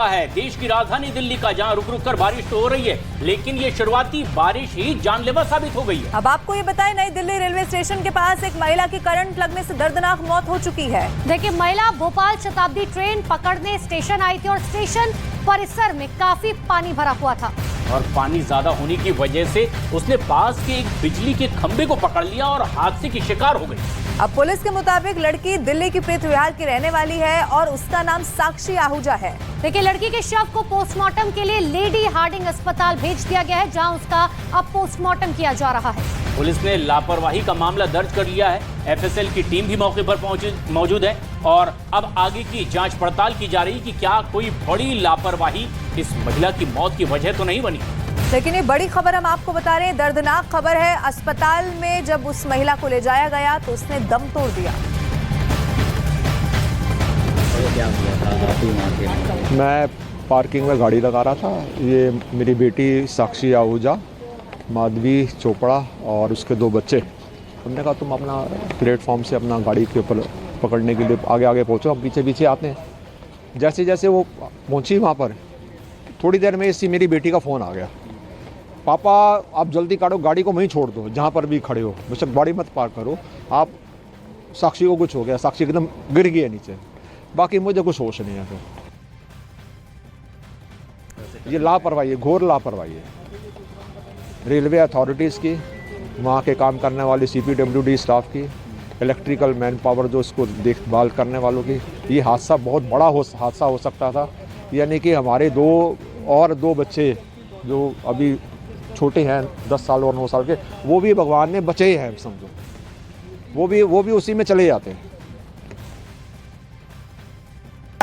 है देश की राजधानी दिल्ली का, जहां रुक रुक कर बारिश तो हो रही है, लेकिन ये शुरुआती बारिश ही जानलेवा साबित हो गई है। अब आपको ये बताएं, नई दिल्ली रेलवे स्टेशन के पास एक महिला की करंट लगने से दर्दनाक मौत हो चुकी है। देखिए, महिला भोपाल शताब्दी ट्रेन पकड़ने स्टेशन आई थी और स्टेशन परिसर में काफी पानी भरा हुआ था और पानी ज्यादा होने की वजह से उसने पास के एक बिजली के खंभे को पकड़ लिया और हादसे की शिकार हो गई। अब पुलिस के मुताबिक लड़की दिल्ली की प्रीत विहार की रहने वाली है और उसका नाम साक्षी आहूजा है। देखिए, लड़की के शव को पोस्टमार्टम के लिए लेडी हार्डिंग अस्पताल भेज दिया गया है, जहां उसका अब पोस्टमार्टम किया जा रहा है। पुलिस ने लापरवाही का मामला दर्ज कर लिया है। एफएसएल की टीम भी मौके पर मौजूद है और अब आगे की जांच पड़ताल की जा रही है कि क्या कोई बड़ी लापरवाही इस महिला की मौत की वजह तो नहीं बनी। लेकिन ये बड़ी खबर हम आपको बता रहे हैं, दर्दनाक खबर है। अस्पताल में जब उस महिला को ले जाया गया तो उसने दम तोड़ दिया। मैं पार्किंग में गाड़ी लगा रहा था। ये मेरी बेटी साक्षी आहूजा, माधवी चोपड़ा और उसके 2 बच्चे। हमने कहा तुम अपना प्लेटफॉर्म से अपना गाड़ी के ऊपर पकड़ने के लिए आगे आगे पहुँचो, हम पीछे पीछे आते हैं। जैसे जैसे वो पहुँची वहाँ पर, थोड़ी देर में इसी मेरी बेटी का फ़ोन आ गया, पापा आप जल्दी काटो, गाड़ी को वहीं छोड़ दो जहाँ पर भी खड़े हो, मुझसे गाड़ी मत पार्क करो आप। साक्षी को कुछ हो गया, साक्षी एकदम गिर गई है नीचे, बाकी मुझे कुछ होश नहीं है। फिर ये लापरवाही है, घोर लापरवाही है रेलवे अथॉरिटीज़ की, वहाँ के काम करने वाले CPWD स्टाफ की, इलेक्ट्रिकल मैन पावर जो इसको देखभाल करने वालों की। ये हादसा बहुत बड़ा हादसा हो सकता था। यानी कि हमारे 2 बच्चे जो अभी छोटे हैं 10 साल और 9 साल के, वो भी भगवान ने बचे हैं समझो, वो भी उसी में चले जाते हैं।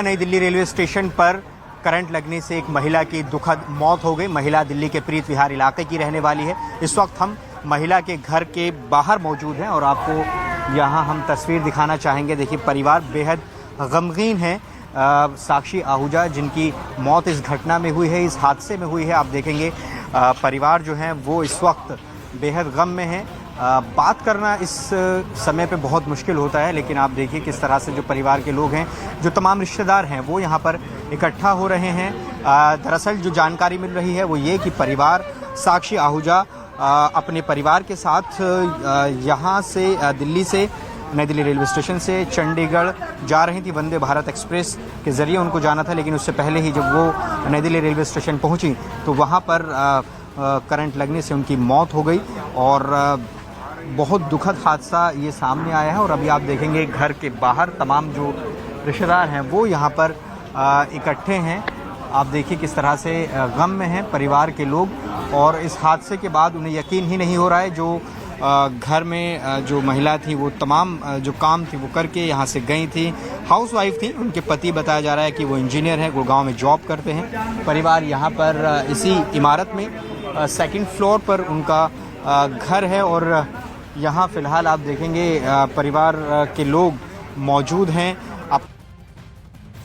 नई दिल्ली रेलवे स्टेशन पर करंट लगने से एक महिला की दुखद मौत हो गई। महिला दिल्ली के प्रीत विहार इलाके की रहने वाली है। इस वक्त हम महिला के घर के बाहर मौजूद हैं और आपको यहाँ हम तस्वीर दिखाना चाहेंगे। देखिए, परिवार बेहद गमगीन है। साक्षी आहूजा जिनकी मौत इस घटना में हुई है, इस हादसे में हुई है, आप देखेंगे परिवार जो है वो इस वक्त बेहद गम में है। बात करना इस समय पे बहुत मुश्किल होता है, लेकिन आप देखिए किस तरह से जो परिवार के लोग हैं, जो तमाम रिश्तेदार हैं, वो यहाँ पर इकट्ठा हो रहे हैं। दरअसल जो जानकारी मिल रही है वो ये कि परिवार साक्षी आहूजा अपने परिवार के साथ यहाँ से दिल्ली से नई दिल्ली रेलवे स्टेशन से चंडीगढ़ जा रही थी। वंदे भारत एक्सप्रेस के ज़रिए उनको जाना था, लेकिन उससे पहले ही जब वो नई दिल्ली रेलवे स्टेशन पहुंची तो वहां पर करंट लगने से उनकी मौत हो गई और बहुत दुखद हादसा ये सामने आया है। और अभी आप देखेंगे घर के बाहर तमाम जो रिश्तेदार हैं वो यहाँ पर इकट्ठे हैं। आप देखिए किस तरह से गम में हैं परिवार के लोग और इस हादसे के बाद उन्हें यकीन ही नहीं हो रहा है। जो घर में जो महिला थी वो तमाम जो काम थी वो करके यहाँ से गई थी, हाउसवाइफ थी। उनके पति बताया जा रहा है कि वो इंजीनियर हैं, गुड़गांव में जॉब करते हैं। परिवार यहाँ पर इसी इमारत में 2nd फ्लोर पर उनका घर है और यहाँ फ़िलहाल आप देखेंगे परिवार के लोग मौजूद हैं।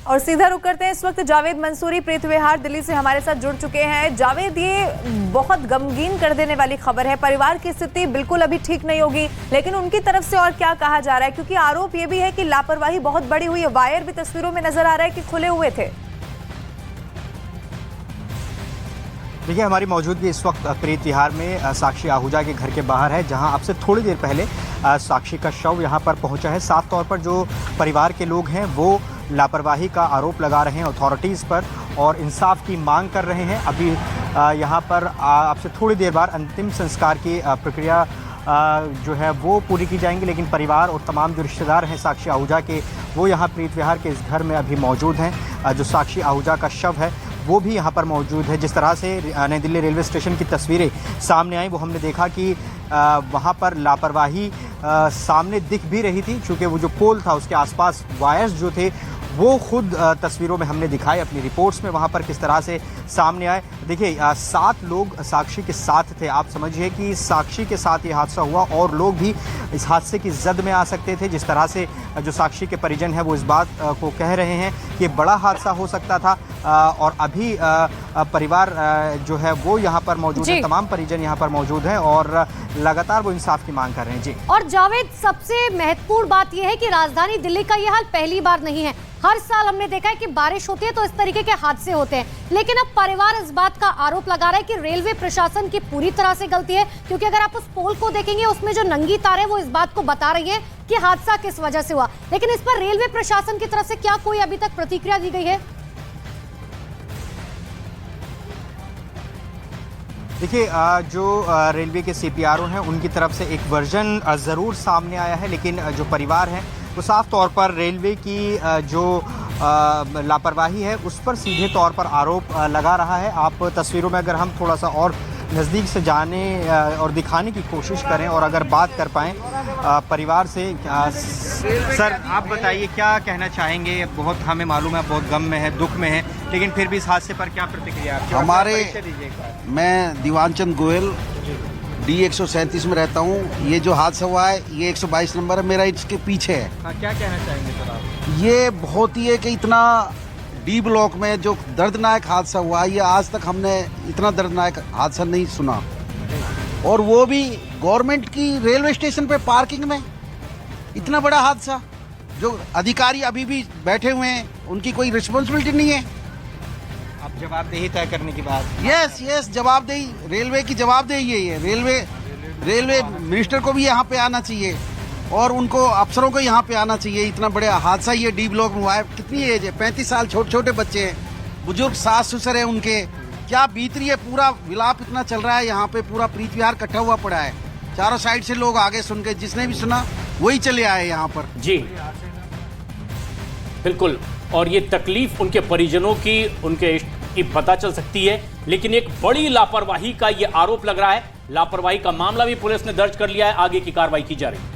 और सीधा रुक करते हैं, इस वक्त जावेद मंसूरी प्रीत विहार दिल्ली से हमारे साथ जुड़ चुके हैं। जावेद, ये बहुत गमगीन कर देने वाली खबर है। परिवार की स्थिति बिल्कुल अभी ठीक नहीं होगी, लेकिन उनकी तरफ से और क्या कहा जा रहा है, क्योंकि आरोप ये भी है कि लापरवाही बहुत बड़ी हुई है। वायर भी तस्वीरों में नजर आ रहा है कि खुले हुए थे। देखिए, हमारी मौजूदगी इस वक्त प्रीत विहार में साक्षी आहूजा के घर के बाहर है, जहां अब से थोड़ी देर पहले साक्षी का शव यहां पर पहुंचा है। साफ तौर पर जो परिवार के लोग हैं वो लापरवाही का आरोप लगा रहे हैं अथॉरिटीज़ पर और इंसाफ की मांग कर रहे हैं। अभी यहाँ पर आपसे थोड़ी देर बाद अंतिम संस्कार की प्रक्रिया जो है वो पूरी की जाएंगी, लेकिन परिवार और तमाम जो रिश्तेदार हैं साक्षी आहूजा के, वो यहाँ प्रीत विहार के इस घर में अभी मौजूद हैं। जो साक्षी आहूजा का शव है वो भी यहाँ पर मौजूद है। जिस तरह से नई दिल्ली रेलवे स्टेशन की तस्वीरें सामने आई वो हमने देखा कि वहाँ पर लापरवाही सामने दिख भी रही थी, चूँकि वो जो पोल था उसके आसपास वायर्स जो थे वो खुद तस्वीरों में हमने दिखाए अपनी रिपोर्ट्स में, वहाँ पर किस तरह से सामने आए। देखिए 7 लोग साक्षी के साथ थे। आप समझिए कि साक्षी के साथ ये हादसा हुआ और लोग भी इस हादसे की जद में आ सकते थे। जिस तरह से जो साक्षी के परिजन हैं वो इस बात को कह रहे हैं कि बड़ा हादसा हो सकता था और अभी परिवार जो है वो यहाँ पर मौजूद है, तमाम परिजन यहाँ पर मौजूद हैं और लगातार वो इंसाफ की मांग कर रहे हैं। जी और जावेद, सबसे महत्वपूर्ण बात यह है कि राजधानी दिल्ली का यह हाल पहली बार नहीं है। हर साल हमने देखा है कि बारिश होती है तो इस तरीके के हादसे होते हैं, लेकिन अब परिवार इस बात का आरोप लगा रहा है कि रेलवे प्रशासन की पूरी तरह से गलती है, क्योंकि अगर आप उस पोल को देखेंगे उसमें जो नंगी तार है वो इस बात को बता रही है कि हादसा किस वजह से हुआ। लेकिन इस पर रेलवे प्रशासन की तरफ से क्या कोई अभी तक प्रतिक्रिया दी गई है? देखिए जो रेलवे के CPRO हैं उनकी तरफ से एक वर्जन ज़रूर सामने आया है, लेकिन जो परिवार है वो साफ तौर पर रेलवे की जो लापरवाही है उस पर सीधे तौर पर आरोप लगा रहा है। आप तस्वीरों में अगर हम थोड़ा सा और नज़दीक से जाने और दिखाने की कोशिश करें और अगर बात कर पाएँ परिवार से, सर आप बताइए क्या कहना चाहेंगे? बहुत हमें मालूम है बहुत गम में है, दुख में है, लेकिन फिर भी इस हादसे पर क्या प्रतिक्रिया आपकी? हमारे मैं दीवानचंद गोयल D137 में रहता हूँ। ये जो हादसा हुआ है ये 122 नंबर है, मेरा इसके पीछे है। हाँ, क्या कहना चाहेंगे सर आप? ये बहुत ही है कि इतना D ब्लॉक में जो दर्दनाक हादसा हुआ ये आज तक हमने इतना दर्दनाक हादसा नहीं सुना, और वो भी गवर्नमेंट की रेलवे स्टेशन पे पार्किंग में इतना बड़ा हादसा। जो अधिकारी अभी भी बैठे हुए हैं उनकी कोई रिस्पॉन्सिबिलिटी नहीं है। अब जवाबदेही तय करने की बात। यस जवाबदेही, रेलवे की जवाबदेही है ये। रेलवे मिनिस्टर को भी यहाँ पे आना चाहिए और उनको अफसरों को यहाँ पे आना चाहिए। इतना बड़ा हादसा ये D ब्लॉक में हुआ है। कितनी एज है? 35 साल, छोटे छोटे बच्चे हैं, बुजुर्ग सास ससुर है उनके, क्या बीत रही है। पूरा विलाप इतना चल रहा है यहाँ पे, पूरा प्रीत विहार इकट्ठा हुआ पड़ा है। चारों साइड से लोग आगे सुन के, जिसने भी सुना वही चले आए यहाँ पर। जी बिल्कुल, और ये तकलीफ उनके परिजनों की, उनके की पता चल सकती है, लेकिन एक बड़ी लापरवाही का ये आरोप लग रहा है। लापरवाही का मामला भी पुलिस ने दर्ज कर लिया है, आगे की कार्रवाई की जा रही है।